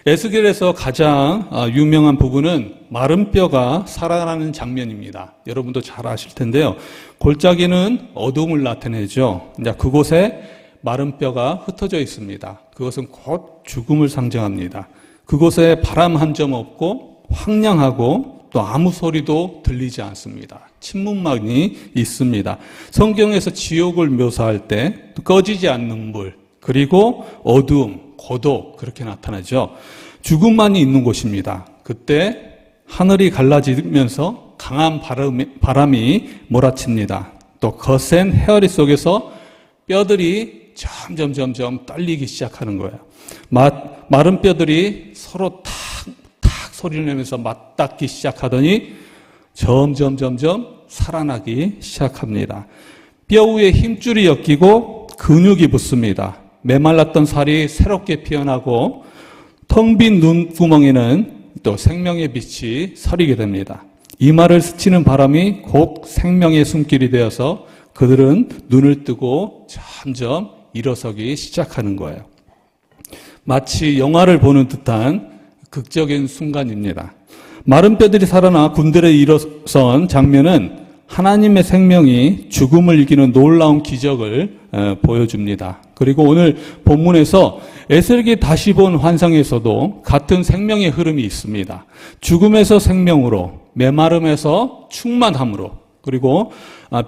에스겔에서 가장 유명한 부분은 마른 뼈가 살아나는 장면입니다. 여러분도 잘 아실 텐데요. 골짜기는 어둠을 나타내죠. 이제 그곳에 마른 뼈가 흩어져 있습니다. 그것은 곧 죽음을 상징합니다. 그곳에 바람 한 점 없고 황량하고 또 아무 소리도 들리지 않습니다. 침묵만이 있습니다. 성경에서 지옥을 묘사할 때 꺼지지 않는 불, 그리고 어두움, 고독 그렇게 나타나죠. 죽음만이 있는 곳입니다. 그때 하늘이 갈라지면서 강한 바람이 몰아칩니다. 또 거센 헤어리 속에서 뼈들이 점점 떨리기 시작하는 거예요. 마른 뼈들이 서로 탁 소리를 내면서 맞닿기 시작하더니 점점 살아나기 시작합니다. 뼈 위에 힘줄이 엮이고 근육이 붙습니다. 메말랐던 살이 새롭게 피어나고 텅 빈 눈구멍에는 또 생명의 빛이 서리게 됩니다. 이마를 스치는 바람이 곧 생명의 숨길이 되어서 그들은 눈을 뜨고 점점 일어서기 시작하는 거예요. 마치 영화를 보는 듯한 극적인 순간입니다. 마른 뼈들이 살아나 군대에 일어선 장면은 하나님의 생명이 죽음을 이기는 놀라운 기적을 보여줍니다. 그리고 오늘 본문에서 에스겔이 다시 본 환상에서도 같은 생명의 흐름이 있습니다. 죽음에서 생명으로, 메마름에서 충만함으로, 그리고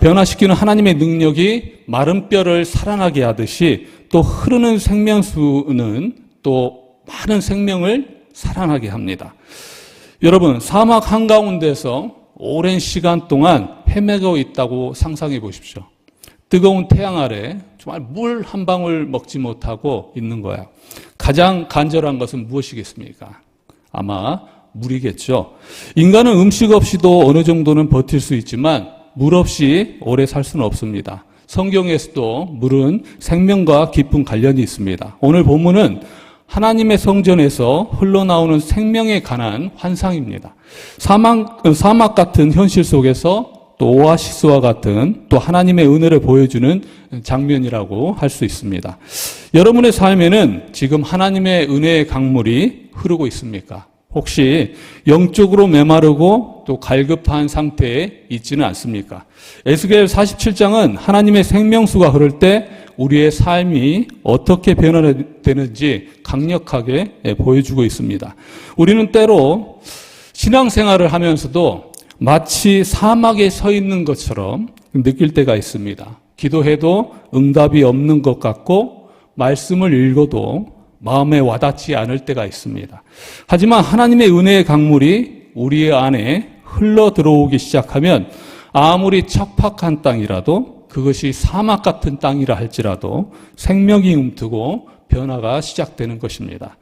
변화시키는 하나님의 능력이 마른 뼈를 살아나게 하듯이 또 흐르는 생명수는 또 많은 생명을 살아나게 합니다. 여러분, 사막 한가운데서 오랜 시간 동안 헤매고 있다고 상상해 보십시오. 뜨거운 태양 아래 정말 물 한 방울 먹지 못하고 있는 거예요. 가장 간절한 것은 무엇이겠습니까? 아마 물이겠죠. 인간은 음식 없이도 어느 정도는 버틸 수 있지만 물 없이 오래 살 수는 없습니다. 성경에서도 물은 생명과 깊은 관련이 있습니다. 오늘 본문은 하나님의 성전에서 흘러나오는 생명에 관한 환상입니다. 사막 같은 현실 속에서 또 오아시스와 같은 또 하나님의 은혜를 보여주는 장면이라고 할 수 있습니다. 여러분의 삶에는 지금 하나님의 은혜의 강물이 흐르고 있습니까? 혹시 영적으로 메마르고 또 갈급한 상태에 있지는 않습니까? 에스겔 47장은 하나님의 생명수가 흐를 때 우리의 삶이 어떻게 변화되는지 강력하게 보여주고 있습니다. 우리는 때로 신앙생활을 하면서도 마치 사막에 서 있는 것처럼 느낄 때가 있습니다. 기도해도 응답이 없는 것 같고 말씀을 읽어도 마음에 와닿지 않을 때가 있습니다. 하지만 하나님의 은혜의 강물이 우리 안에 흘러 들어오기 시작하면 아무리 척박한 땅이라도 그것이 사막 같은 땅이라 할지라도 생명이 움트고 변화가 시작되는 것입니다.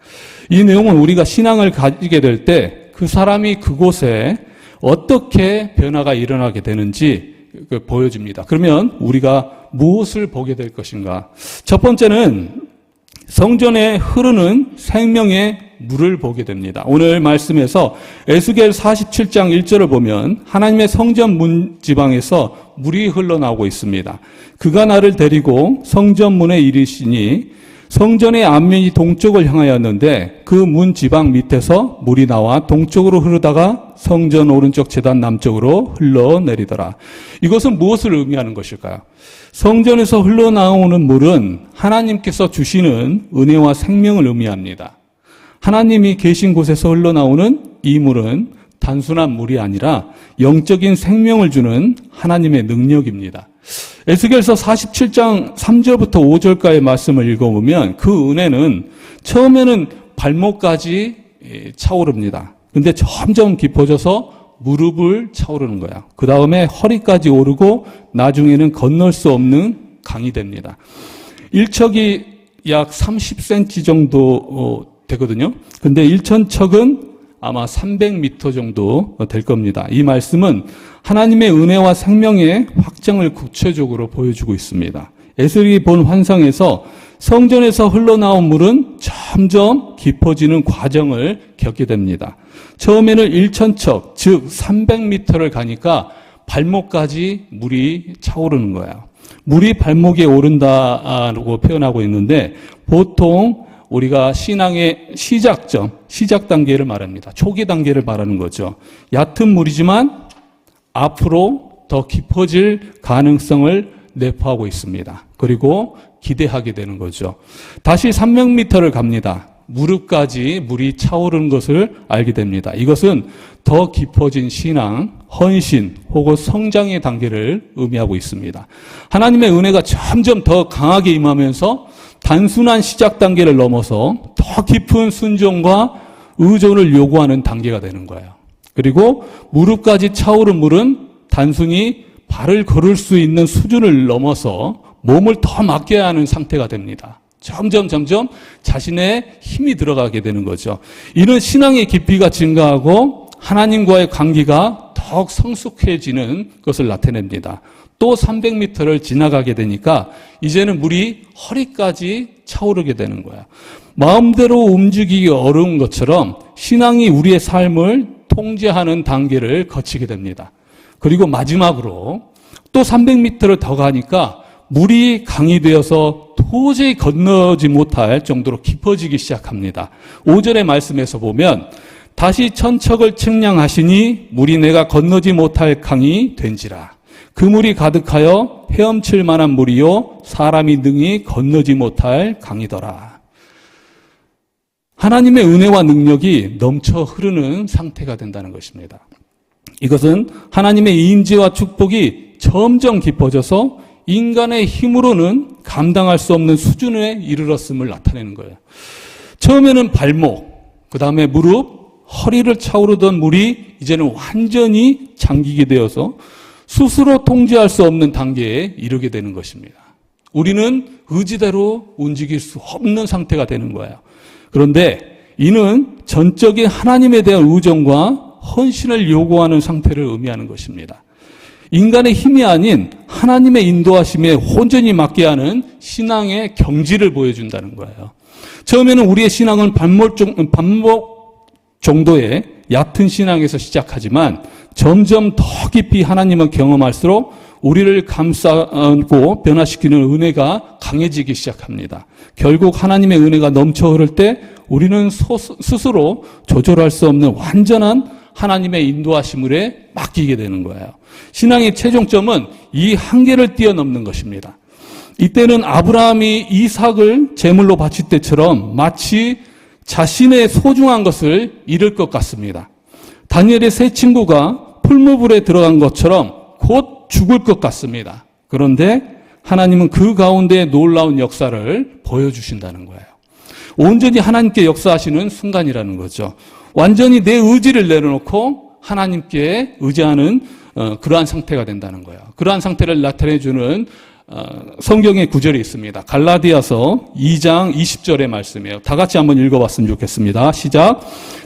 이 내용은 우리가 신앙을 가지게 될 때 그 사람이 그곳에 어떻게 변화가 일어나게 되는지 보여줍니다. 그러면 우리가 무엇을 보게 될 것인가? 첫 번째는 성전에 흐르는 생명의 물을 보게 됩니다. 오늘 말씀에서 에스겔 47장 1절을 보면 하나님의 성전 문 지방에서 물이 흘러나오고 있습니다. 그가 나를 데리고 성전 문에 이르시니 성전의 앞면이 동쪽을 향하였는데 그 문 지방 밑에서 물이 나와 동쪽으로 흐르다가 성전 오른쪽 제단 남쪽으로 흘러내리더라. 이것은 무엇을 의미하는 것일까요? 성전에서 흘러나오는 물은 하나님께서 주시는 은혜와 생명을 의미합니다. 하나님이 계신 곳에서 흘러나오는 이 물은 단순한 물이 아니라 영적인 생명을 주는 하나님의 능력입니다. 에스겔서 47장 3절부터 5절까지의 말씀을 읽어보면 그 은혜는 처음에는 발목까지 차오릅니다. 근데 점점 깊어져서 무릎을 차오르는 거야. 그 다음에 허리까지 오르고 나중에는 건널 수 없는 강이 됩니다. 일척이 약 30cm 정도 되거든요. 근데 1,000척은 아마 300m 정도 될 겁니다. 이 말씀은 하나님의 은혜와 생명의 확정을 구체적으로 보여주고 있습니다. 에스겔이 본 환상에서 성전에서 흘러나온 물은 점점 깊어지는 과정을 겪게 됩니다. 처음에는 1,000척, 즉 300m를 가니까 발목까지 물이 차오르는 거예요. 물이 발목에 오른다고 표현하고 있는데 보통 우리가 신앙의 시작점, 시작 단계를 말합니다. 초기 단계를 말하는 거죠. 얕은 물이지만 앞으로 더 깊어질 가능성을 내포하고 있습니다. 그리고 기대하게 되는 거죠. 다시 300m를 갑니다. 무릎까지 물이 차오르는 것을 알게 됩니다. 이것은 더 깊어진 신앙, 헌신 혹은 성장의 단계를 의미하고 있습니다. 하나님의 은혜가 점점 더 강하게 임하면서 단순한 시작 단계를 넘어서 더 깊은 순종과 의존을 요구하는 단계가 되는 거예요. 그리고 무릎까지 차오른 물은 단순히 발을 걸을 수 있는 수준을 넘어서 몸을 더 맡겨야 하는 상태가 됩니다. 점점 자신의 힘이 들어가게 되는 거죠. 이는 신앙의 깊이가 증가하고 하나님과의 관계가 더욱 성숙해지는 것을 나타냅니다. 또 300m를 지나가게 되니까 이제는 물이 허리까지 차오르게 되는 거예요. 마음대로 움직이기 어려운 것처럼 신앙이 우리의 삶을 통제하는 단계를 거치게 됩니다. 그리고 마지막으로 또 300m를 더 가니까 물이 강이 되어서 도저히 건너지 못할 정도로 깊어지기 시작합니다. 5절의 말씀에서 보면 다시 천척을 측량하시니 물이 내가 건너지 못할 강이 된지라. 그 물이 가득하여 헤엄칠 만한 물이요 사람이 능히 건너지 못할 강이더라. 하나님의 은혜와 능력이 넘쳐 흐르는 상태가 된다는 것입니다. 이것은 하나님의 인지와 축복이 점점 깊어져서 인간의 힘으로는 감당할 수 없는 수준에 이르렀음을 나타내는 거예요. 처음에는 발목, 그 다음에 무릎, 허리를 차오르던 물이 이제는 완전히 잠기게 되어서 스스로 통제할 수 없는 단계에 이르게 되는 것입니다. 우리는 의지대로 움직일 수 없는 상태가 되는 거예요. 그런데 이는 전적인 하나님에 대한 의존과 헌신을 요구하는 상태를 의미하는 것입니다. 인간의 힘이 아닌 하나님의 인도하심에 온전히 맡게 하는 신앙의 경지를 보여준다는 거예요. 처음에는 우리의 신앙은 반목 정도의 얕은 신앙에서 시작하지만 점점 더 깊이 하나님을 경험할수록 우리를 감싸고 변화시키는 은혜가 강해지기 시작합니다. 결국 하나님의 은혜가 넘쳐 흐를 때 우리는 스스로 조절할 수 없는 완전한 하나님의 인도하심을 맡기게 되는 거예요. 신앙의 최종점은 이 한계를 뛰어넘는 것입니다. 이때는 아브라함이 이삭을 제물로 바칠 때처럼 마치 자신의 소중한 것을 잃을 것 같습니다. 다니엘의 세 친구가 풀무불에 들어간 것처럼 곧 죽을 것 같습니다. 그런데 하나님은 그 가운데 놀라운 역사를 보여주신다는 거예요. 온전히 하나님께 역사하시는 순간이라는 거죠. 완전히 내 의지를 내려놓고 하나님께 의지하는 그러한 상태가 된다는 거예요. 그러한 상태를 나타내주는 성경의 구절이 있습니다. 갈라디아서 2장 20절의 말씀이에요. 다 같이 한번 읽어봤으면 좋겠습니다. 시작.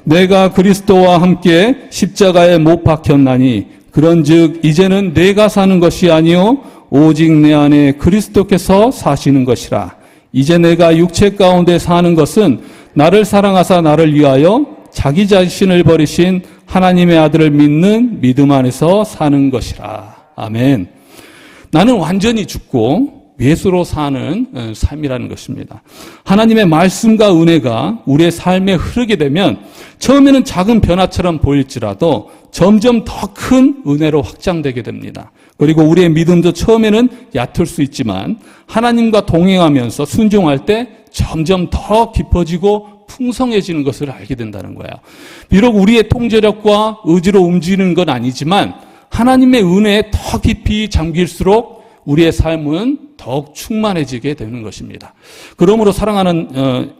내가 그리스도와 함께 십자가에 못 박혔나니 그런즉 이제는 내가 사는 것이 아니요 오직 내 안에 그리스도께서 사시는 것이라. 이제 내가 육체 가운데 사는 것은 나를 사랑하사 나를 위하여 자기 자신을 버리신 하나님의 아들을 믿는 믿음 안에서 사는 것이라. 아멘. 나는 완전히 죽고 예수로 사는 삶이라는 것입니다. 하나님의 말씀과 은혜가 우리의 삶에 흐르게 되면 처음에는 작은 변화처럼 보일지라도 점점 더 큰 은혜로 확장되게 됩니다. 그리고 우리의 믿음도 처음에는 얕을 수 있지만 하나님과 동행하면서 순종할 때 점점 더 깊어지고 풍성해지는 것을 알게 된다는 거예요. 비록 우리의 통제력과 의지로 움직이는 건 아니지만 하나님의 은혜에 더 깊이 잠길수록 우리의 삶은 더욱 충만해지게 되는 것입니다. 그러므로 사랑하는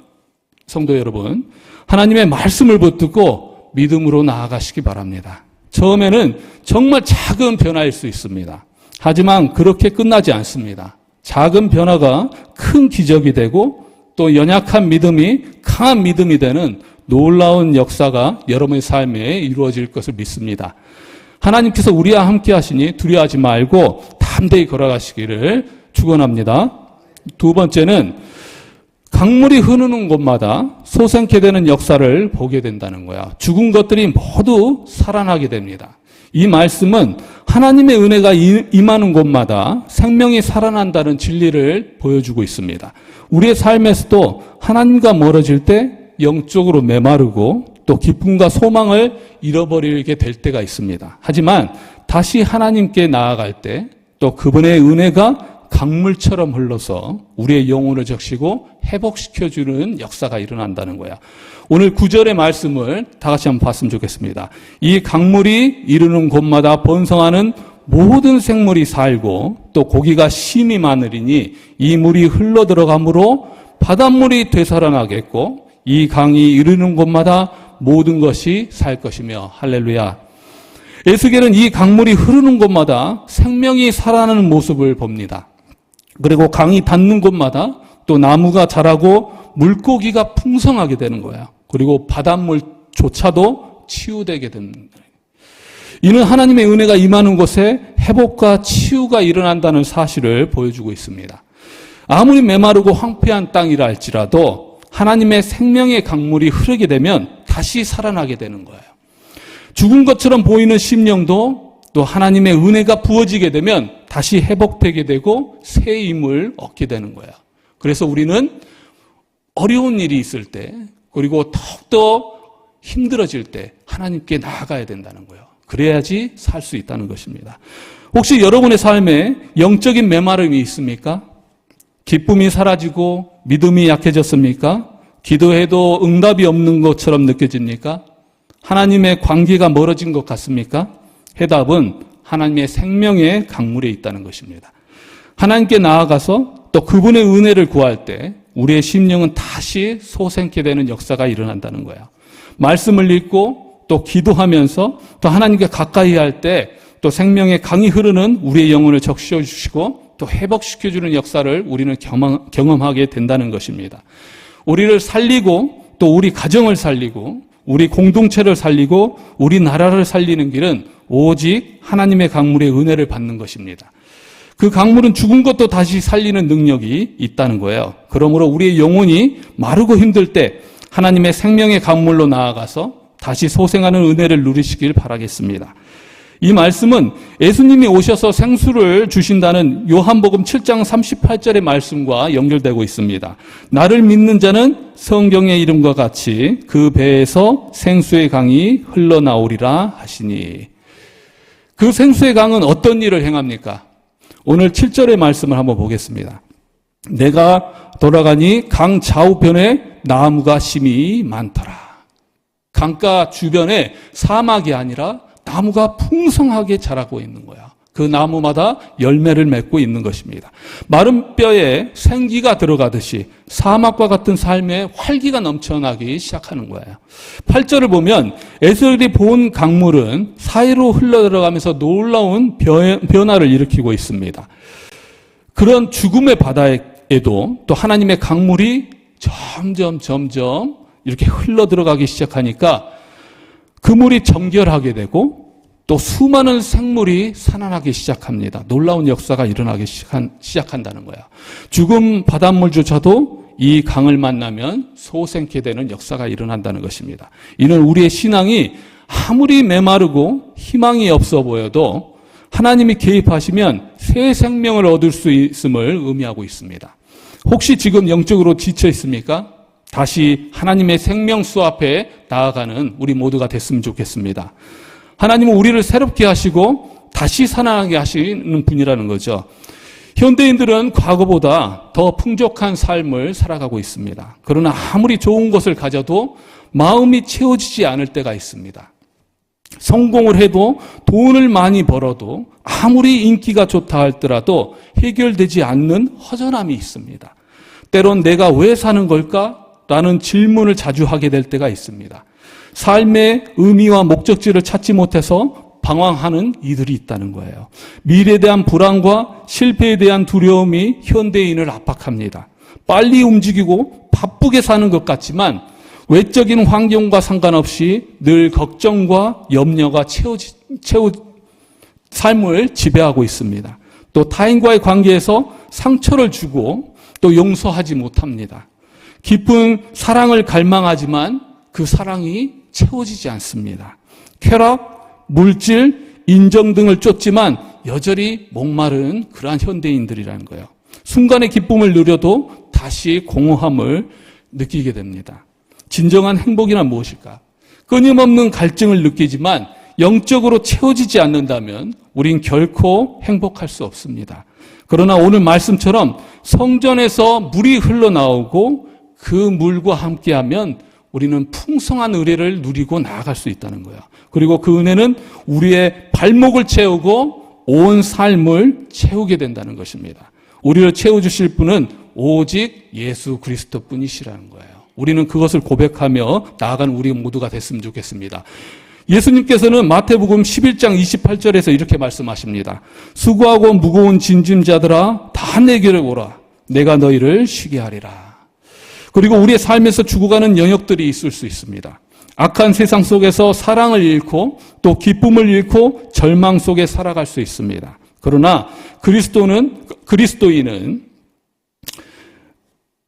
성도 여러분, 하나님의 말씀을 붙들고 믿음으로 나아가시기 바랍니다. 처음에는 정말 작은 변화일 수 있습니다. 하지만 그렇게 끝나지 않습니다. 작은 변화가 큰 기적이 되고 또 연약한 믿음이 강한 믿음이 되는 놀라운 역사가 여러분의 삶에 이루어질 것을 믿습니다. 하나님께서 우리와 함께 하시니 두려워하지 말고 담대히 걸어가시기를 축원합니다. 두 번째는 강물이 흐르는 곳마다 솟아나게 되는 역사를 보게 된다는 거야. 죽은 것들이 모두 살아나게 됩니다. 이 말씀은 하나님의 은혜가 임하는 곳마다 생명이 살아난다는 진리를 보여주고 있습니다. 우리의 삶에서도 하나님과 멀어질 때 영적으로 메마르고 또 기쁨과 소망을 잃어버리게 될 때가 있습니다. 하지만 다시 하나님께 나아갈 때 또 그분의 은혜가 강물처럼 흘러서 우리의 영혼을 적시고 회복시켜주는 역사가 일어난다는 거야. 오늘 9절의 말씀을 다 같이 한번 봤으면 좋겠습니다. 이 강물이 이르는 곳마다 번성하는 모든 생물이 살고 또 고기가 심이 많으리니 이 물이 흘러 들어가므로 바닷물이 되살아나겠고 이 강이 이르는 곳마다 모든 것이 살 것이며 할렐루야. 에스겔은 이 강물이 흐르는 곳마다 생명이 살아나는 모습을 봅니다. 그리고 강이 닿는 곳마다 또 나무가 자라고 물고기가 풍성하게 되는 거예요. 그리고 바닷물조차도 치유되게 됩니다. 이는 하나님의 은혜가 임하는 곳에 회복과 치유가 일어난다는 사실을 보여주고 있습니다. 아무리 메마르고 황폐한 땅이라 할지라도 하나님의 생명의 강물이 흐르게 되면 다시 살아나게 되는 거예요. 죽은 것처럼 보이는 심령도 또 하나님의 은혜가 부어지게 되면 다시 회복되게 되고 새 힘을 얻게 되는 거예요. 그래서 우리는 어려운 일이 있을 때 그리고 더욱더 힘들어질 때 하나님께 나아가야 된다는 거예요. 그래야지 살 수 있다는 것입니다. 혹시 여러분의 삶에 영적인 메마름이 있습니까? 기쁨이 사라지고 믿음이 약해졌습니까? 기도해도 응답이 없는 것처럼 느껴집니까? 하나님의 관계가 멀어진 것 같습니까? 해답은 하나님의 생명의 강물에 있다는 것입니다. 하나님께 나아가서 또 그분의 은혜를 구할 때 우리의 심령은 다시 솟게 되는 역사가 일어난다는 거예요. 말씀을 읽고 또 기도하면서 또 하나님께 가까이 할 때 또 생명의 강이 흐르는 우리의 영혼을 적셔 주시고 또 회복시켜주는 역사를 우리는 경험하게 된다는 것입니다. 우리를 살리고 또 우리 가정을 살리고 우리 공동체를 살리고 우리나라를 살리는 길은 오직 하나님의 강물의 은혜를 받는 것입니다. 그 강물은 죽은 것도 다시 살리는 능력이 있다는 거예요. 그러므로 우리의 영혼이 마르고 힘들 때 하나님의 생명의 강물로 나아가서 다시 소생하는 은혜를 누리시길 바라겠습니다. 이 말씀은 예수님이 오셔서 생수를 주신다는 요한복음 7장 38절의 말씀과 연결되고 있습니다. 나를 믿는 자는 성경의 이름과 같이 그 배에서 생수의 강이 흘러나오리라 하시니. 그 생수의 강은 어떤 일을 행합니까? 오늘 7절의 말씀을 한번 보겠습니다. 내가 돌아가니 강 좌우편에 나무가 심이 많더라. 강가 주변에 사막이 아니라 나무가 풍성하게 자라고 있는 거야. 그 나무마다 열매를 맺고 있는 것입니다. 마른 뼈에 생기가 들어가듯이 사막과 같은 삶에 활기가 넘쳐나기 시작하는 거예요. 8절을 보면 에스겔이 본 강물은 사이로 흘러들어가면서 놀라운 변화를 일으키고 있습니다. 그런 죽음의 바다에도 또 하나님의 강물이 점점 이렇게 흘러들어가기 시작하니까 그 물이 정결하게 되고 또 수많은 생물이 살아나기 시작합니다. 놀라운 역사가 일어나기 시작한다는 거야. 죽은 바닷물조차도 이 강을 만나면 소생케 되는 역사가 일어난다는 것입니다. 이는 우리의 신앙이 아무리 메마르고 희망이 없어 보여도 하나님이 개입하시면 새 생명을 얻을 수 있음을 의미하고 있습니다. 혹시 지금 영적으로 지쳐 있습니까? 다시 하나님의 생명수 앞에 나아가는 우리 모두가 됐으면 좋겠습니다. 하나님은 우리를 새롭게 하시고 다시 살아나게 하시는 분이라는 거죠. 현대인들은 과거보다 더 풍족한 삶을 살아가고 있습니다. 그러나 아무리 좋은 것을 가져도 마음이 채워지지 않을 때가 있습니다. 성공을 해도 돈을 많이 벌어도 아무리 인기가 좋다 할지라도 해결되지 않는 허전함이 있습니다. 때론 내가 왜 사는 걸까? 라는 질문을 자주 하게 될 때가 있습니다. 삶의 의미와 목적지를 찾지 못해서 방황하는 이들이 있다는 거예요. 미래에 대한 불안과 실패에 대한 두려움이 현대인을 압박합니다. 빨리 움직이고 바쁘게 사는 것 같지만 외적인 환경과 상관없이 늘 걱정과 염려가 삶을 지배하고 있습니다. 또 타인과의 관계에서 상처를 주고 또 용서하지 못합니다. 깊은 사랑을 갈망하지만 그 사랑이 채워지지 않습니다. 쾌락, 물질, 인정 등을 쫓지만 여전히 목마른 그러한 현대인들이라는 거예요. 순간의 기쁨을 누려도 다시 공허함을 느끼게 됩니다. 진정한 행복이란 무엇일까? 끊임없는 갈증을 느끼지만 영적으로 채워지지 않는다면 우린 결코 행복할 수 없습니다. 그러나 오늘 말씀처럼 성전에서 물이 흘러나오고 그 물과 함께하면 우리는 풍성한 은혜를 누리고 나아갈 수 있다는 거예요. 그리고 그 은혜는 우리의 발목을 채우고 온 삶을 채우게 된다는 것입니다. 우리를 채워주실 분은 오직 예수 그리스도 뿐이시라는 거예요. 우리는 그것을 고백하며 나아가는 우리 모두가 됐으면 좋겠습니다. 예수님께서는 마태복음 11장 28절에서 이렇게 말씀하십니다. 수고하고 무거운 짐짐자들아 다 내게로 오라. 내가 너희를 쉬게 하리라. 그리고 우리의 삶에서 죽어가는 영역들이 있을 수 있습니다. 악한 세상 속에서 사랑을 잃고 또 기쁨을 잃고 절망 속에 살아갈 수 있습니다. 그러나 그리스도인은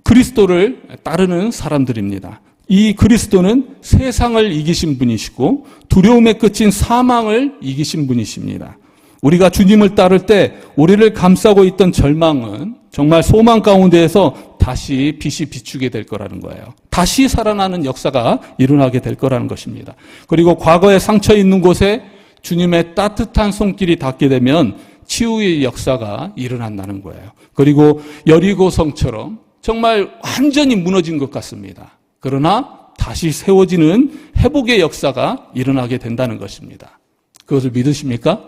그리스도를 따르는 사람들입니다. 이 그리스도는 세상을 이기신 분이시고 두려움의 끝인 사망을 이기신 분이십니다. 우리가 주님을 따를 때 우리를 감싸고 있던 절망은 정말 소망 가운데에서 다시 빛이 비추게 될 거라는 거예요. 다시 살아나는 역사가 일어나게 될 거라는 것입니다. 그리고 과거에 상처 있는 곳에 주님의 따뜻한 손길이 닿게 되면 치유의 역사가 일어난다는 거예요. 그리고 여리고성처럼 정말 완전히 무너진 것 같습니다. 그러나 다시 세워지는 회복의 역사가 일어나게 된다는 것입니다. 그것을 믿으십니까?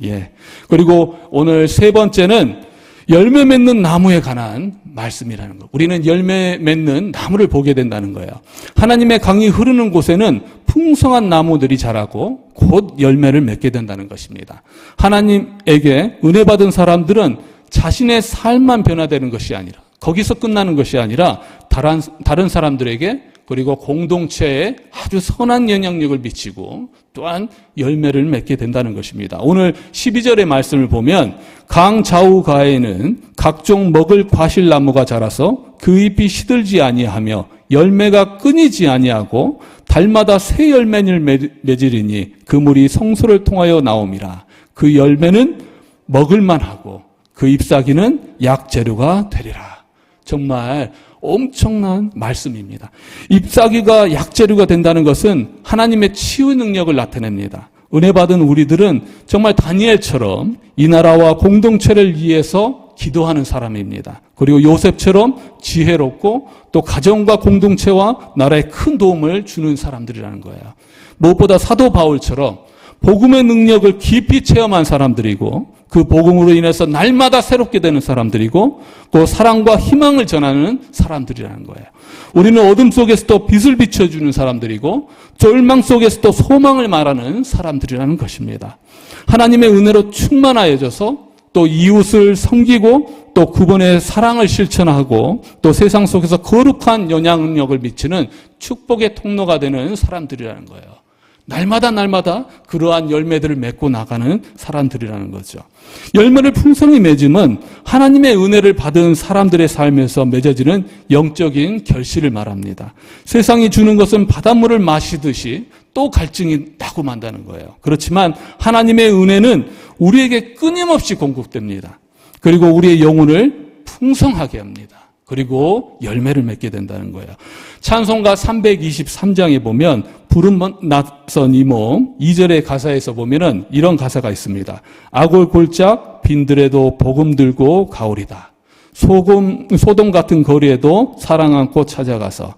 예. 그리고 오늘 세 번째는 열매 맺는 나무에 관한 말씀이라는 것. 우리는 열매 맺는 나무를 보게 된다는 거예요. 하나님의 강이 흐르는 곳에는 풍성한 나무들이 자라고 곧 열매를 맺게 된다는 것입니다. 하나님에게 은혜 받은 사람들은 자신의 삶만 변화되는 것이 아니라 거기서 끝나는 것이 아니라 다른 사람들에게 그리고 공동체에 아주 선한 영향력을 미치고 또한 열매를 맺게 된다는 것입니다. 오늘 12절의 말씀을 보면 강 좌우가에는 각종 먹을 과실나무가 자라서 그 잎이 시들지 아니하며 열매가 끊이지 아니하고 달마다 새 열매를 맺으리니 그 물이 성소를 통하여 나옴이라. 그 열매는 먹을만 하고 그 잎사귀는 약재료가 되리라. 정말 엄청난 말씀입니다. 잎사귀가 약재료가 된다는 것은 하나님의 치유 능력을 나타냅니다. 은혜 받은 우리들은 정말 다니엘처럼 이 나라와 공동체를 위해서 기도하는 사람입니다. 그리고 요셉처럼 지혜롭고 또 가정과 공동체와 나라에 큰 도움을 주는 사람들이라는 거예요. 무엇보다 사도 바울처럼 복음의 능력을 깊이 체험한 사람들이고 그 복음으로 인해서 날마다 새롭게 되는 사람들이고 또 사랑과 희망을 전하는 사람들이라는 거예요. 우리는 어둠 속에서도 빛을 비춰주는 사람들이고 절망 속에서도 소망을 말하는 사람들이라는 것입니다. 하나님의 은혜로 충만하여져서 또 이웃을 섬기고 또 그분의 사랑을 실천하고 또 세상 속에서 거룩한 영향력을 미치는 축복의 통로가 되는 사람들이라는 거예요. 날마다 그러한 열매들을 맺고 나가는 사람들이라는 거죠. 열매를 풍성히 맺으면 하나님의 은혜를 받은 사람들의 삶에서 맺어지는 영적인 결실을 말합니다. 세상이 주는 것은 바닷물을 마시듯이 또 갈증이 나고 만다는 거예요. 그렇지만 하나님의 은혜는 우리에게 끊임없이 공급됩니다. 그리고 우리의 영혼을 풍성하게 합니다. 그리고 열매를 맺게 된다는 거예요. 찬송가 323장에 보면 부름 낯선 이 몸 2절의 가사에서 보면은 이런 가사가 있습니다. 아골골짝 빈들에도 복음 들고 가오리다. 소돔 같은 거리에도 사랑 안고 찾아가서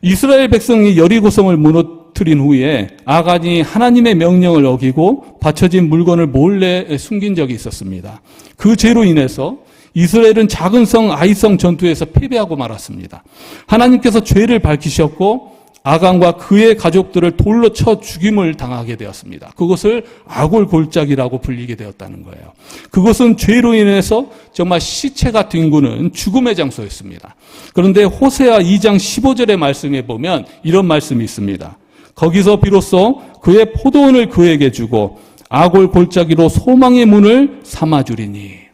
이스라엘 백성이 여리고성을 무너뜨린 후에 아간이 하나님의 명령을 어기고 바쳐진 물건을 몰래 숨긴 적이 있었습니다. 그 죄로 인해서 이스라엘은 작은 성 아이성 전투에서 패배하고 말았습니다. 하나님께서 죄를 밝히셨고 아간과 그의 가족들을 돌로 쳐 죽임을 당하게 되었습니다. 그것을 아골골짝이라고 불리게 되었다는 거예요. 그것은 죄로 인해서 정말 시체가 뒹구는 죽음의 장소였습니다. 그런데 호세아 2장 15절의 말씀에 보면 이런 말씀이 있습니다. 거기서 비로소 그의 포도원을 그에게 주고 아골골짜기로 소망의 문을 삼아주리니.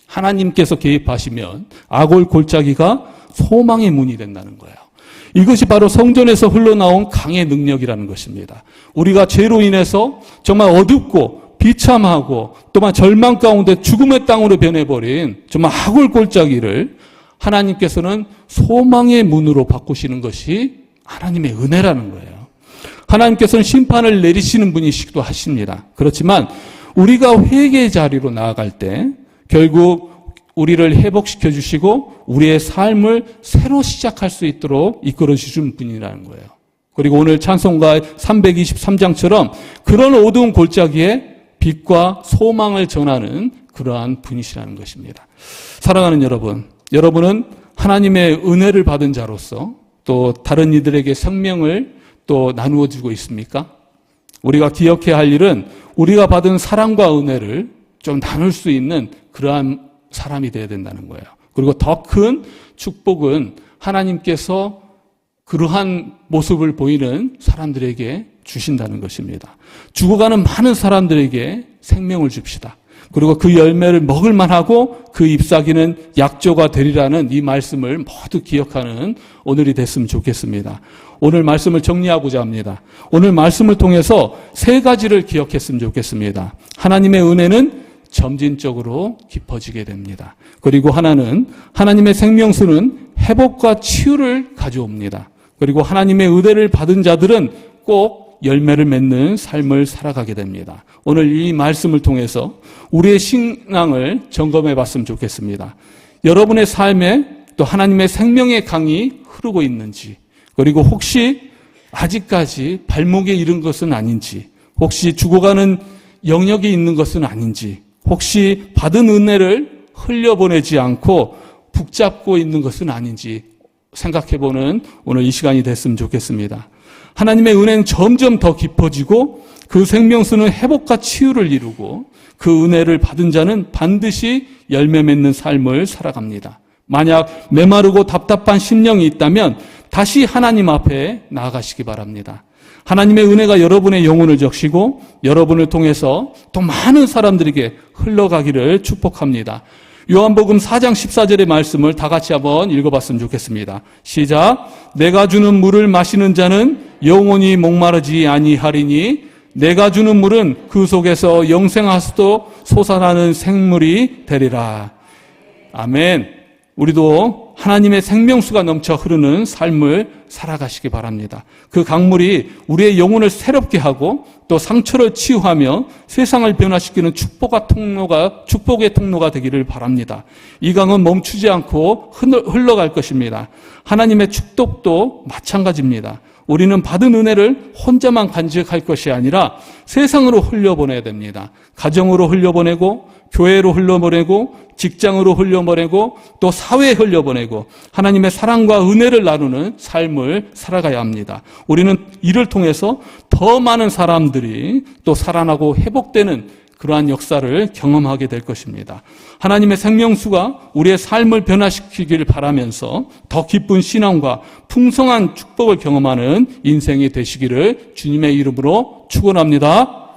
하나님께서 개입하시면 아골골짜기가 소망의 문이 된다는 거예요. 이것이 바로 성전에서 흘러나온 강의 능력이라는 것입니다. 우리가 죄로 인해서 정말 어둡고 비참하고 또한 절망 가운데 죽음의 땅으로 변해버린 정말 하골 골짜기를 하나님께서는 소망의 문으로 바꾸시는 것이 하나님의 은혜라는 거예요. 하나님께서는 심판을 내리시는 분이시기도 하십니다. 그렇지만 우리가 회개의 자리로 나아갈 때 결국 우리를 회복시켜 주시고 우리의 삶을 새로 시작할 수 있도록 이끌어 주신 분이라는 거예요. 그리고 오늘 찬송가 323장처럼 그런 어두운 골짜기에 빛과 소망을 전하는 그러한 분이시라는 것입니다. 사랑하는 여러분, 여러분은 하나님의 은혜를 받은 자로서 또 다른 이들에게 생명을 또 나누어 주고 있습니까? 우리가 기억해야 할 일은 우리가 받은 사랑과 은혜를 좀 나눌 수 있는 그러한 사람이 되어야 된다는 거예요. 그리고 더 큰 축복은 하나님께서 그러한 모습을 보이는 사람들에게 주신다는 것입니다. 죽어가는 많은 사람들에게 생명을 줍시다. 그리고 그 열매를 먹을 만하고 그 잎사귀는 약조가 되리라는 이 말씀을 모두 기억하는 오늘이 됐으면 좋겠습니다. 오늘 말씀을 정리하고자 합니다. 오늘 말씀을 통해서 세 가지를 기억했으면 좋겠습니다. 하나님의 은혜는 점진적으로 깊어지게 됩니다. 그리고 하나는 하나님의 생명수는 회복과 치유를 가져옵니다. 그리고 하나님의 은혜를 받은 자들은 꼭 열매를 맺는 삶을 살아가게 됩니다. 오늘 이 말씀을 통해서 우리의 신앙을 점검해 봤으면 좋겠습니다. 여러분의 삶에 또 하나님의 생명의 강이 흐르고 있는지, 그리고 혹시 아직까지 발목에 이른 것은 아닌지, 혹시 죽어가는 영역이 있는 것은 아닌지, 혹시 받은 은혜를 흘려보내지 않고 붙잡고 있는 것은 아닌지 생각해보는 오늘 이 시간이 됐으면 좋겠습니다. 하나님의 은혜는 점점 더 깊어지고 그 생명수는 회복과 치유를 이루고 그 은혜를 받은 자는 반드시 열매 맺는 삶을 살아갑니다. 만약 메마르고 답답한 심령이 있다면 다시 하나님 앞에 나아가시기 바랍니다. 하나님의 은혜가 여러분의 영혼을 적시고 여러분을 통해서 또 많은 사람들에게 흘러가기를 축복합니다. 요한복음 4장 14절의 말씀을 다 같이 한번 읽어봤으면 좋겠습니다. 시작. 내가 주는 물을 마시는 자는 영원히 목마르지 아니하리니 내가 주는 물은 그 속에서 영생하수도 솟아나는 생물이 되리라. 아멘. 우리도 하나님의 생명수가 넘쳐 흐르는 삶을 살아가시기 바랍니다. 그 강물이 우리의 영혼을 새롭게 하고 또 상처를 치유하며 세상을 변화시키는 축복의 통로가 되기를 바랍니다. 이 강은 멈추지 않고 흘러갈 것입니다. 하나님의 축복도 마찬가지입니다. 우리는 받은 은혜를 혼자만 간직할 것이 아니라 세상으로 흘려보내야 됩니다. 가정으로 흘려보내고 교회로 흘려보내고 직장으로 흘려보내고 또 사회에 흘려보내고 하나님의 사랑과 은혜를 나누는 삶을 살아가야 합니다. 우리는 이를 통해서 더 많은 사람들이 또 살아나고 회복되는 그러한 역사를 경험하게 될 것입니다. 하나님의 생명수가 우리의 삶을 변화시키길 바라면서 더 기쁜 신앙과 풍성한 축복을 경험하는 인생이 되시기를 주님의 이름으로 축원합니다.